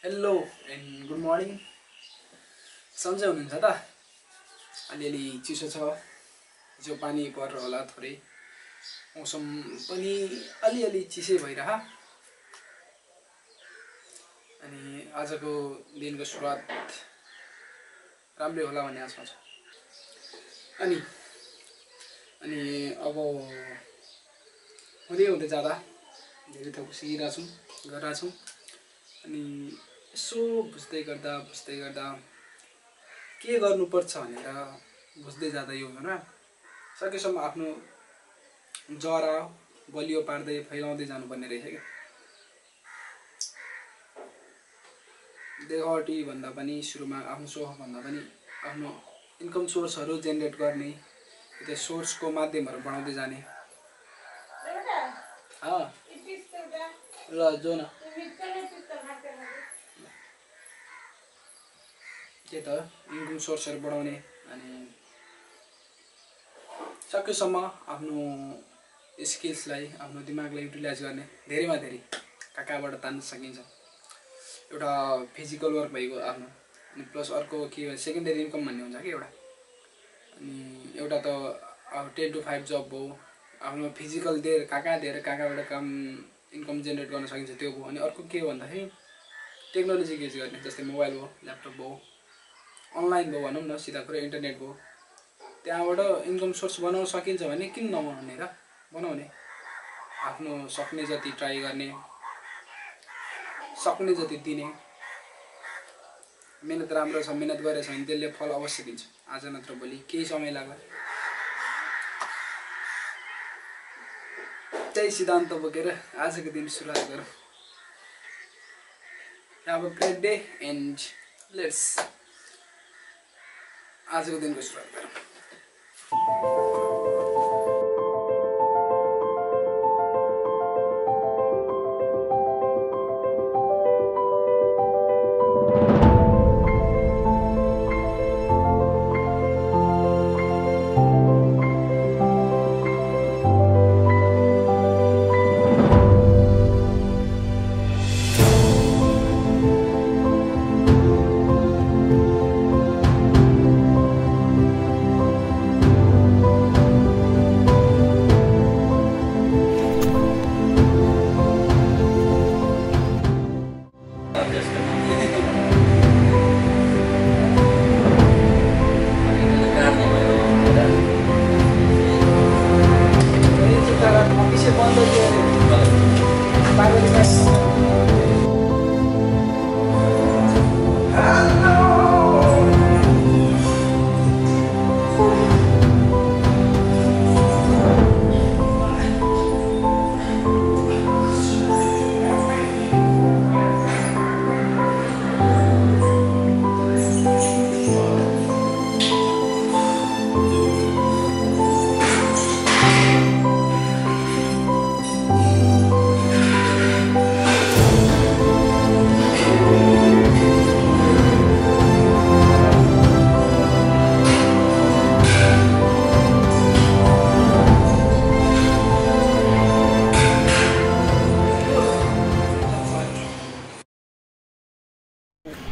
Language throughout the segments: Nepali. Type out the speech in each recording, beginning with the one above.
Hello and good morning. सन्चै हुनुहुन्छ त? अलिअलि चिसो छ, हिजो पानी परेर होला थोरै, मौसम पनि अलिअलि चिसै भइरह। अनि आजको दिनको सुरुवात राम्रै होला भन्ने आशा छ। अनि अब हुँदै जाँदा धेरै थोक गरिरहेको छौँ। अनि यसो बुझ्दै गर्दा के गर्नुपर्छ भनेर बुझ्दै जाँदा यो होइन सकेसम्म आफ्नो जरा बलियो पार्दै फैलाउँदै जानुपर्ने रहेछ क्या। देखावटी भन्दा पनि सुरुमा आफ्नो सोख भन्दा पनि आफ्नो इन्कम सोर्सहरू जेनेरेट गर्ने, त्यो सोर्सको माध्यमहरू बढाउँदै जाने। ल जो न के त इन्कम सोर्सहरू बढाउने अनि सकेसम्म आफ्नो स्किल्सलाई आफ्नो दिमागलाई युटिलाइज गर्ने, धेरैमा धेरै कहाँबाट तान्न सकिन्छ। एउटा फिजिकल वर्क भइगयो आफ्नो, अनि प्लस अर्को के सेकेन्डरी इन्कम भन्ने हुन्छ कि एउटा, अनि एउटा त अब 10 to 5 जब भयो, आफ्नो फिजिकल दिएर कहाँबाट काम इन्कम जेनेरेट गर्न सकिन्छ त्यो भयो। अनि अर्को के भन्दाखेरि टेक्नोलोजी युज गर्ने, जस्तै मोबाइल भयो, ल्यापटप भयो, अनलाइन भयो भनौँ न, सिधा कुरा इन्टरनेट भयो। त्यहाँबाट इन्कम सोर्स बनाउन सकिन्छ भने किन नबनाउने र? बनाउने, आफ्नो सक्ने जति ट्राई गर्ने, सक्ने जति दिने। मेहनत राम्रो छ, मेहनत गरेछ भने त्यसले फल अवश्य दिन्छ, आज नत्र भोलि, केही समय लाग्ला। त्यही सिद्धान्त बोकेर आजको दिन सुरुवात गरौँ। Have a great day and let's आजको दिनको सुरुवात गरौँ।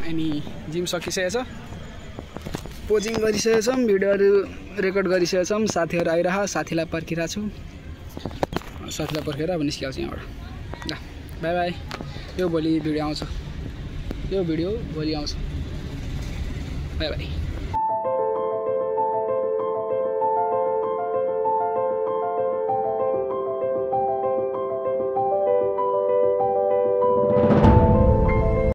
अनि जिम सकिसकेछ, पोजिङ गरिसकेको छौँ, भिडियोहरू रेकर्ड गरिसकेको छौँ। साथीहरू आइरह, साथीलाई पर्खिरहेको छु, साथीलाई पर्खेर अब निस्किएको छु यहाँबाट। ल बाई बाई। यो भिडियो भोलि आउँछ, बाई बाई।